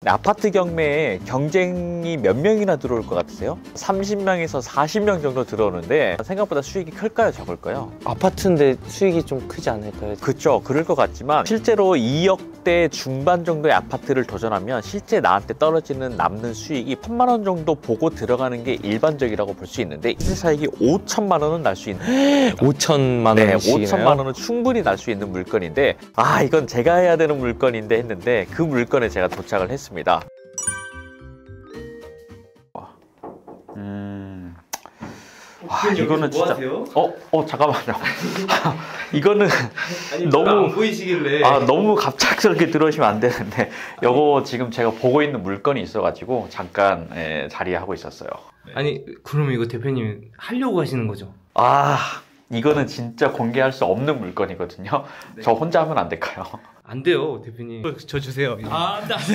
아파트 경매에 경쟁이 몇 명이나 들어올 것 같으세요? 30명에서 40명 정도 들어오는데 생각보다 수익이 클까요, 적을까요? 아파트인데 수익이 좀 크지 않을까요? 그쵸, 그럴 것 같지만 실제로 2억대 중반 정도의 아파트를 도전하면 실제 나한테 떨어지는 남는 수익이 1,000만 원 정도 보고 들어가는 게 일반적이라고 볼 수 있는데 시세 차익이 5천만 원은 날 수 있는 5천만 네, 원씩이나요? 5천만 원은 충분히 날 수 있는 물건인데 이건 제가 해야 되는 물건인데 했는데 그 물건에 제가 도착을 했습니다. 이거는 진짜 잠깐만요. 이거는 너무 안 보이시길래 너무 갑작스럽게 들어오시면 안 되는데 요거 지금 제가 보고 있는 물건이 있어가지고 잠깐 자리에 하고 있었어요. 아니 그러면 이거 대표님 하려고 하시는 거죠? 이거는 진짜 공개할 수 없는 물건이거든요. 네. 저 혼자 하면 안 될까요? 안 돼요, 대표님. 저 주세요. 네,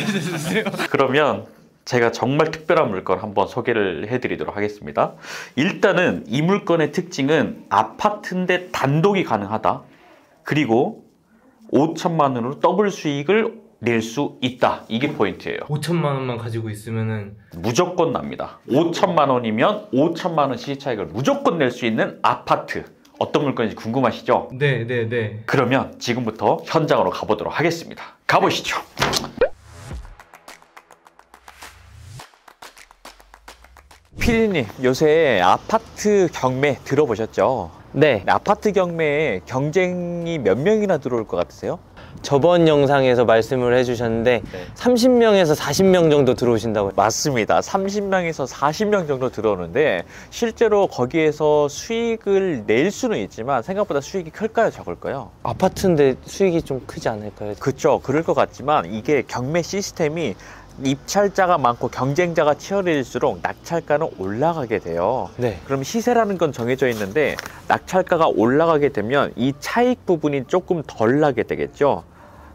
주세요. 그러면 제가 정말 특별한 물건 한번 소개를 해드리도록 하겠습니다. 일단은 이 물건의 특징은 아파트인데 단독이 가능하다. 그리고 5천만 원으로 더블 수익을 낼 수 있다. 이게 포인트예요. 5천만 원만 가지고 있으면은 무조건 납니다. 5천만 원이면 5천만 원 시세 차익을 무조건 낼 수 있는 아파트. 어떤 물건인지 궁금하시죠? 네. 그러면 지금부터 현장으로 가보도록 하겠습니다. 가보시죠. 피디님, 요새 아파트 경매 들어보셨죠? 네. 아파트 경매에 경쟁이 몇 명이나 들어올 것 같으세요? 저번 영상에서 말씀을 해주셨는데 30명에서 40명 정도 들어오신다고요? 맞습니다. 30명에서 40명 정도 들어오는데 실제로 거기에서 수익을 낼 수는 있지만 생각보다 수익이 클까요, 적을까요? 아파트인데 수익이 좀 크지 않을까요? 그쵸, 그럴 것 같지만 이게 경매 시스템이 입찰자가 많고 경쟁자가 치열해질수록 낙찰가는 올라가게 돼요. 네. 그럼 시세라는 건 정해져 있는데 낙찰가가 올라가게 되면 이 차익 부분이 조금 덜 나게 되겠죠.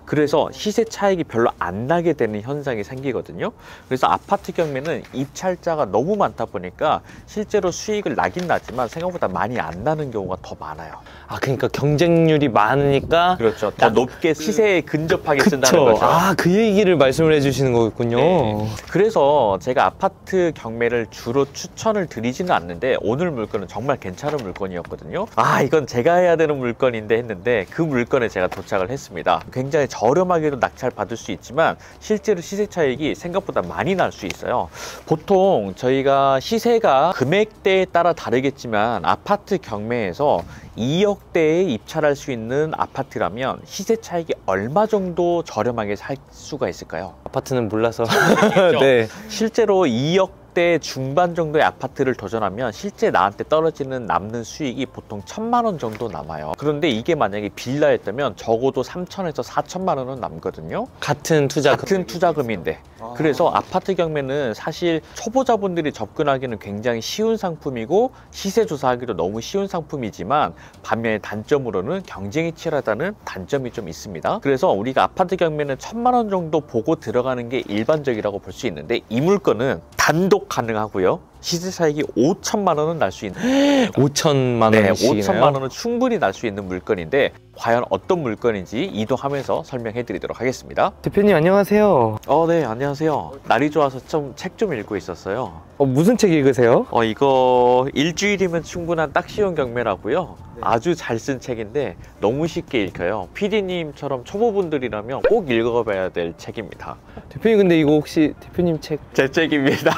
그래서 시세 차익이 별로 안 나게 되는 현상이 생기거든요. 그래서 아파트 경매는 입찰자가 너무 많다 보니까 실제로 수익을 나긴 나지만 생각보다 많이 안 나는 경우가 더 많아요. 그러니까 경쟁률이 많으니까 그렇죠. 더 높게 시세에 근접하게 쓴다는 거죠. 그 얘기를 말씀을 해주시는 거군요. 네. 그래서 제가 아파트 경매를 주로 추천을 드리지는 않는데 오늘 물건은 정말 괜찮은 물건이었거든요. 이건 제가 해야 되는 물건인데 했는데 그 물건에 제가 도착을 했습니다. 굉장히 저렴하게도 낙찰 받을 수 있지만 실제로 시세 차익이 생각보다 많이 날 수 있어요. 보통 저희가 시세가 금액대에 따라 다르겠지만 아파트 경매에서 2억대에 입찰할 수 있는 아파트라면 시세 차익이 얼마 정도 저렴하게 살 수가 있을까요? 아파트는 몰라서 네. 실제로 2억대 중반 정도의 아파트를 도전하면 실제 나한테 떨어지는 남는 수익이 보통 1,000만 원 정도 남아요. 그런데 이게 만약에 빌라였다면 적어도 3천에서 4천만 원은 남거든요. 같은 투자금인데. 그래서 아파트 경매는 사실 초보자분들이 접근하기는 굉장히 쉬운 상품이고 시세 조사하기도 너무 쉬운 상품이지만 반면에 단점으로는 경쟁이 치열하다는 단점이 좀 있습니다. 그래서 우리가 아파트 경매는 1,000만 원 정도 보고 들어가는 게 일반적이라고 볼 수 있는데 이 물건은 단독 가능하고요. 시세 차익이 5천만 원은 날 수 있는 5천만 네, 원씩이나요? 5천만 원은 충분히 날 수 있는 물건인데 과연 어떤 물건인지 이동하면서 설명해 드리도록 하겠습니다. 대표님 안녕하세요. 네, 안녕하세요. 날이 좋아서 책 좀 읽고 있었어요. 무슨 책 읽으세요? 이거 일주일이면 충분한 딱 쉬운 경매라고요. 아주 잘 쓴 책인데 너무 쉽게 읽혀요. PD님처럼 초보분들이라면 꼭 읽어봐야 될 책입니다. 대표님 근데 이거 혹시 대표님 책? 제 책입니다.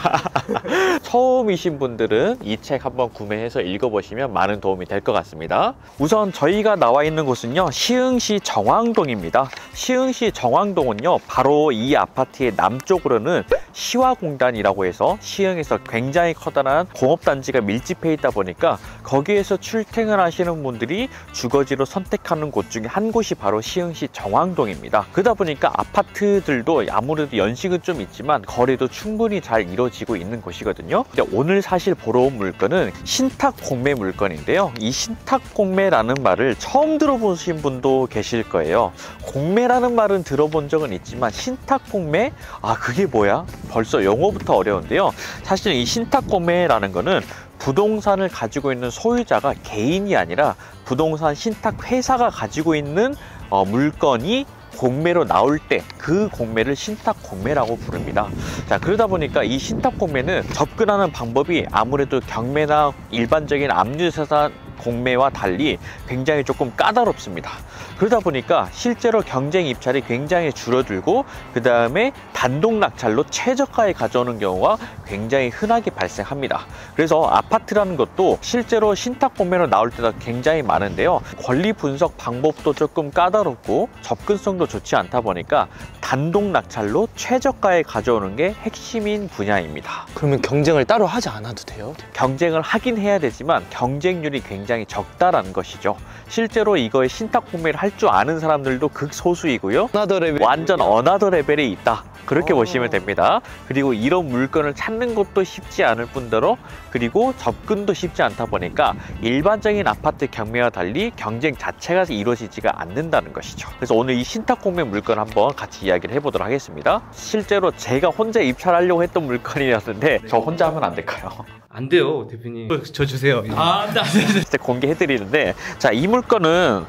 처음이신 분들은 이 책 한번 구매해서 읽어보시면 많은 도움이 될 것 같습니다. 우선 저희가 나와 있는 곳은요, 시흥시 정왕동입니다. 시흥시 정왕동은요, 바로 이 아파트의 남쪽으로는 시화공단이라고 해서 시흥에서 굉장히 커다란 공업단지가 밀집해 있다 보니까 거기에서 출퇴근 하시는 분들이 주거지로 선택하는 곳 중에 한 곳이 바로 시흥시 정왕동입니다. 그러다 보니까 아파트들도 아무래도 연식은 좀 있지만 거래도 충분히 잘 이루어지고 있는 곳이거든요. 근데 오늘 사실 보러 온 물건은 신탁 공매 물건인데요. 이 신탁 공매라는 말을 처음 들어보신 분도 계실 거예요. 공매라는 말은 들어본 적은 있지만 신탁 공매? 그게 뭐야? 벌써 용어부터 어려운데요. 사실 이 신탁 공매라는 거는 부동산을 가지고 있는 소유자가 개인이 아니라 부동산 신탁 회사가 가지고 있는 물건이 공매로 나올 때 그 공매를 신탁 공매라고 부릅니다. 자, 그러다 보니까 이 신탁 공매는 접근하는 방법이 아무래도 경매나 일반적인 압류재산 공매와 달리 굉장히 조금 까다롭습니다. 그러다 보니까 실제로 경쟁 입찰이 굉장히 줄어들고 그 다음에 단독 낙찰로 최저가에 가져오는 경우가 굉장히 흔하게 발생합니다. 그래서 아파트라는 것도 실제로 신탁 공매로 나올 때가 굉장히 많은데요. 권리 분석 방법도 조금 까다롭고 접근성도 좋지 않다 보니까 단독 낙찰로 최저가에 가져오는 게 핵심인 분야입니다. 그러면 경쟁을 따로 하지 않아도 돼요? 경쟁을 하긴 해야 되지만 경쟁률이 굉장히 적다라는 것이죠. 실제로 이거에 신탁 공매를 할 줄 아는 사람들도 극소수이고요. 완전 어나더 레벨에 있다. 그렇게 보시면 됩니다. 그리고 이런 물건을 찾는 것도 쉽지 않을 뿐더러 그리고 접근도 쉽지 않다 보니까 일반적인 아파트 경매와 달리 경쟁 자체가 이루어지지가 않는다는 것이죠. 그래서 오늘 이 신탁 공매 물건 한번 같이 이야기를 해보도록 하겠습니다. 실제로 제가 혼자 입찰하려고 했던 물건이었는데 저 혼자 하면 안 될까요? 안 돼요, 대표님. 저 주세요. 진짜 공개해드리는데, 자, 이 물건은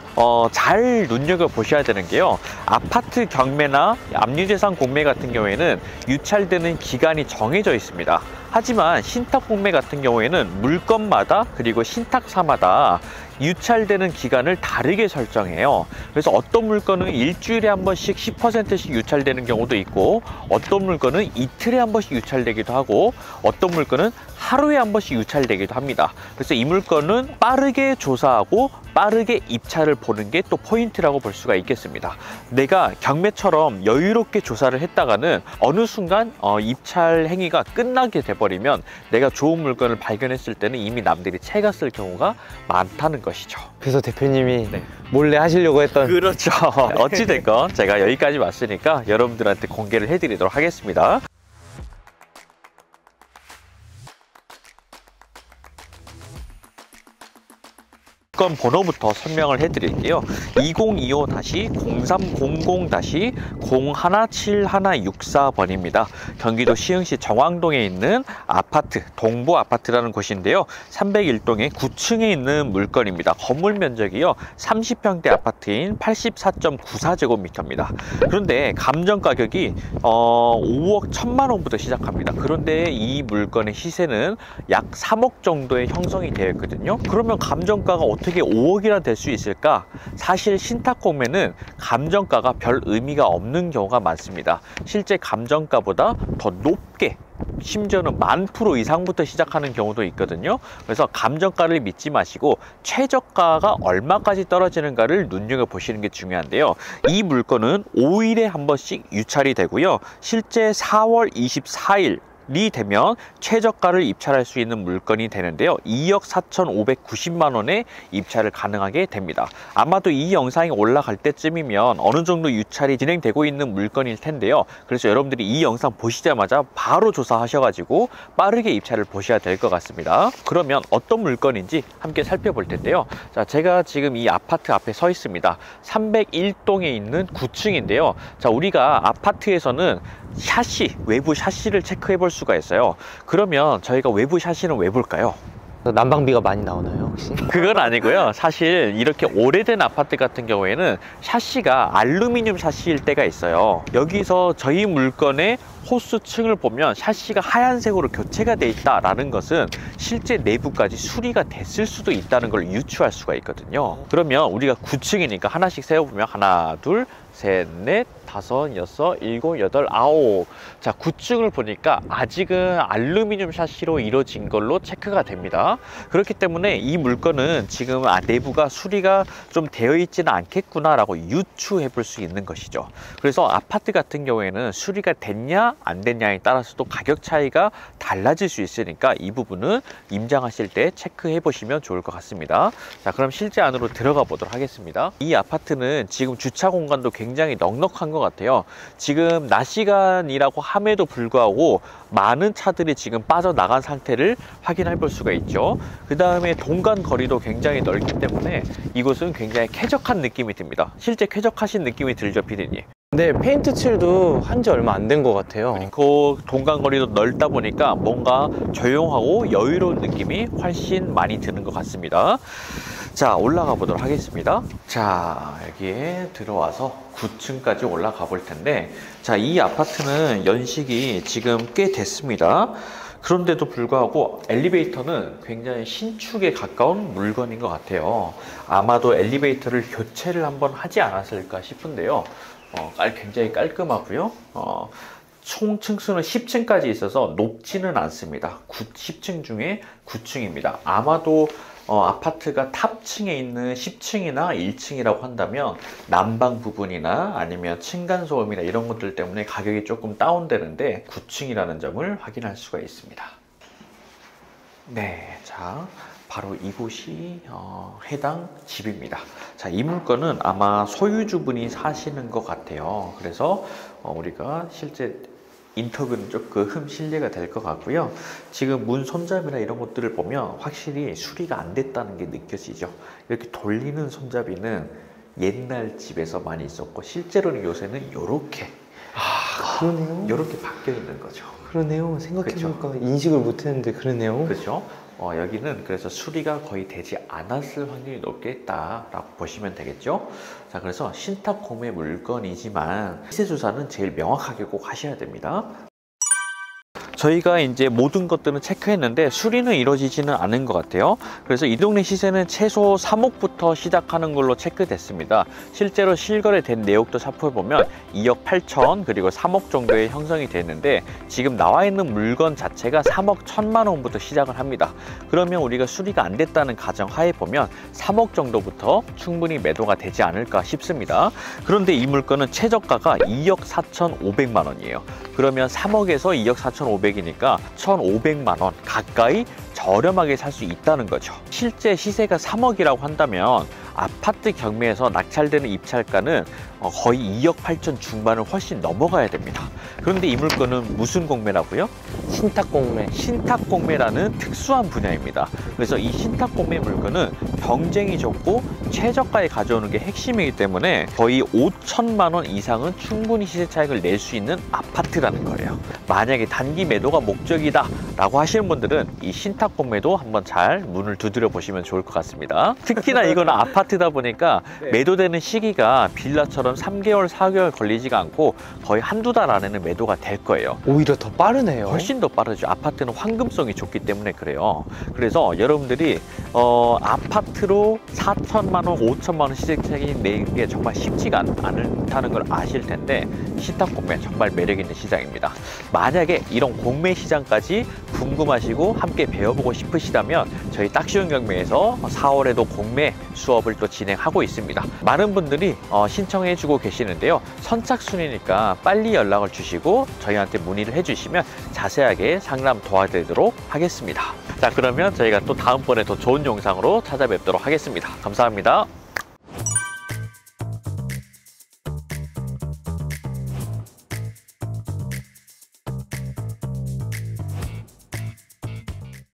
잘 눈여겨 보셔야 되는 게요. 아파트 경매나 압류재산 공매 같은 경우에는 유찰되는 기간이 정해져 있습니다. 하지만 신탁 공매 같은 경우에는 물건마다 그리고 신탁사마다 유찰되는 기간을 다르게 설정해요. 그래서 어떤 물건은 일주일에 한 번씩 10%씩 유찰되는 경우도 있고 어떤 물건은 이틀에 한 번씩 유찰되기도 하고 어떤 물건은 하루에 한 번씩 유찰되기도 합니다. 그래서 이 물건은 빠르게 조사하고 빠르게 입찰을 보는 게 또 포인트라고 볼 수가 있겠습니다. 내가 경매처럼 여유롭게 조사를 했다가는 어느 순간 입찰 행위가 끝나게 돼버리면 내가 좋은 물건을 발견했을 때는 이미 남들이 채갔을 경우가 많다는 것이죠. 그래서 대표님이 몰래 하시려고 했던. 그렇죠. 어찌됐건 제가 여기까지 왔으니까 여러분들한테 공개를 해드리도록 하겠습니다. 물건 번호부터 설명을 해드릴게요. 2025-0300-017164번입니다. 경기도 시흥시 정왕동에 있는 아파트, 동부 아파트라는 곳인데요. 301동의 9층에 있는 물건입니다. 건물 면적이요 30평대 아파트인 84.94제곱미터입니다. 그런데 감정 가격이 5억 1천만 원부터 시작합니다. 그런데 이 물건의 시세는 약 3억 정도에 형성이 되어 있거든요. 그러면 감정가가 어떻게 5억이나 될 수 있을까? 사실 신탁 공매는 감정가가 별 의미가 없는 경우가 많습니다. 실제 감정가보다 더 높게 심지어는 10,000% 이상부터 시작하는 경우도 있거든요. 그래서 감정가를 믿지 마시고 최저가가 얼마까지 떨어지는가를 눈여겨보시는 게 중요한데요. 이 물건은 5일에 한 번씩 유찰이 되고요. 실제 4월 24일 이 되면 최저가를 입찰할 수 있는 물건이 되는데요. 2억 4,590만 원에 입찰을 가능하게 됩니다. 아마도 이 영상이 올라갈 때쯤이면 어느 정도 유찰이 진행되고 있는 물건일 텐데요. 그래서 여러분들이 이 영상 보시자마자 바로 조사하셔가지고 빠르게 입찰을 보셔야 될 것 같습니다. 그러면 어떤 물건인지 함께 살펴볼 텐데요. 자, 제가 지금 이 아파트 앞에 서 있습니다. 301동에 있는 9층인데요. 자, 우리가 아파트에서는 샤시, 외부 샤시를 체크해 볼 수가 있어요. 그러면 저희가 외부 샤시는 왜 볼까요? 난방비가 많이 나오나요, 혹시? 그건 아니고요. 사실 이렇게 오래된 아파트 같은 경우에는 샤시가 알루미늄 샤시일 때가 있어요. 여기서 저희 물건의 호스층을 보면 샤시가 하얀색으로 교체가 돼 있다라는 것은 실제 내부까지 수리가 됐을 수도 있다는 걸 유추할 수가 있거든요. 그러면 우리가 9층이니까 하나씩 세어보면 하나, 둘, 셋, 넷, 다섯, 여섯, 일곱, 여덟, 아홉. 자, 9층을 보니까 아직은 알루미늄 샤시로 이루어진 걸로 체크가 됩니다. 그렇기 때문에 이 물건은 지금 내부가 수리가 좀 되어 있지는 않겠구나 라고 유추해 볼 수 있는 것이죠. 그래서 아파트 같은 경우에는 수리가 됐냐 안 됐냐에 따라서도 가격 차이가 달라질 수 있으니까 이 부분은 임장하실 때 체크해 보시면 좋을 것 같습니다. 자, 그럼 실제 안으로 들어가 보도록 하겠습니다. 이 아파트는 지금 주차 공간도 굉장히 넉넉한 것 같아요. 지금 낮 시간이라고 함에도 불구하고 많은 차들이 지금 빠져나간 상태를 확인해 볼 수가 있죠. 그 다음에 동간 거리도 굉장히 넓기 때문에 이곳은 굉장히 쾌적한 느낌이 듭니다. 실제 쾌적하신 느낌이 들죠, 피디님? 근데 페인트 칠도 한 지 얼마 안 된 것 같아요. 그 동간 거리도 넓다 보니까 뭔가 조용하고 여유로운 느낌이 훨씬 많이 드는 것 같습니다. 자, 올라가 보도록 하겠습니다. 자, 여기에 들어와서 9층까지 올라가 볼 텐데, 자, 이 아파트는 연식이 지금 꽤 됐습니다. 그런데도 불구하고 엘리베이터는 굉장히 신축에 가까운 물건인 것 같아요. 아마도 엘리베이터를 교체를 한번 하지 않았을까 싶은데요. 굉장히 깔끔하고요. 총 층수는 10층까지 있어서 높지는 않습니다. 10층 중에 9층입니다. 아마도 아파트가 탑층에 있는 10층이나 1층이라고 한다면 난방 부분이나 아니면 층간소음이나 이런 것들 때문에 가격이 조금 다운되는데 9층이라는 점을 확인할 수가 있습니다. 네, 자, 바로 이곳이 해당 집입니다. 자, 이 물건은 아마 소유주분이 사시는 것 같아요. 그래서 우리가 실제 인터뷰는 조금 신뢰가 될 것 같고요. 지금 문 손잡이나 이런 것들을 보면 확실히 수리가 안 됐다는 게 느껴지죠. 이렇게 돌리는 손잡이는 옛날 집에서 많이 있었고, 실제로는 요새는 이렇게 그러네요. 이렇게 바뀌어 있는 거죠. 그러네요. 생각해보니까 인식을 못했는데 그러네요. 그렇죠. 여기는 그래서 수리가 거의 되지 않았을 확률이 높겠다라고 보시면 되겠죠. 자, 그래서 신탁 구매 물건이지만 시세 조사는 제일 명확하게 꼭 하셔야 됩니다. 저희가 이제 모든 것들은 체크했는데 수리는 이루어지지는 않은 것 같아요. 그래서 이 동네 시세는 최소 3억부터 시작하는 걸로 체크됐습니다. 실제로 실거래된 내역도 살펴보면 2억 8천 그리고 3억 정도의 형성이 됐는데, 지금 나와 있는 물건 자체가 3억 1천만 원부터 시작을 합니다. 그러면 우리가 수리가 안 됐다는 가정하에 보면 3억 정도부터 충분히 매도가 되지 않을까 싶습니다. 그런데 이 물건은 최저가가 2억 4,500만 원이에요. 그러면 3억에서 2억 4,500이니까 1,500만 원 가까이 저렴하게 살 수 있다는 거죠. 실제 시세가 3억이라고 한다면 아파트 경매에서 낙찰되는 입찰가는 거의 2억 8천 중반을 훨씬 넘어가야 됩니다. 그런데 이 물건은 무슨 공매라고요? 신탁공매. 신탁공매라는 특수한 분야입니다. 그래서 이 신탁공매 물건은 경쟁이 적고 최저가에 가져오는 게 핵심이기 때문에 거의 5천만 원 이상은 충분히 시세 차익을 낼 수 있는 아파트라는 거예요. 만약에 단기 매도가 목적이다 라고 하시는 분들은 이 신탁공매도 한번 잘 문을 두드려 보시면 좋을 것 같습니다. 특히나 이거는 아파트다 보니까 매도되는 시기가 빌라처럼 3개월, 4개월 걸리지가 않고 거의 한두 달 안에는 매도가 될 거예요. 오히려 더 빠르네요. 훨씬 더 빠르죠. 아파트는 환금성이 좋기 때문에 그래요. 그래서 여러분들이 아파트로 4천만 원, 5천만 원 시세 차익 내는 게 정말 쉽지가 않다는 걸 아실 텐데, 신탁공매 정말 매력 있는 시장입니다. 만약에 이런 공매 시장까지 궁금하시고 함께 배워보고 싶으시다면 저희 딱 쉬운 경매에서 4월에도 공매 수업을 또 진행하고 있습니다. 많은 분들이 신청해주고 계시는데요. 선착순이니까 빨리 연락을 주시고 저희한테 문의를 해주시면 자세하게 상담 도와드리도록 하겠습니다. 자, 그러면 저희가 또 다음번에 더 좋은 영상으로 찾아뵙도록 하겠습니다. 감사합니다.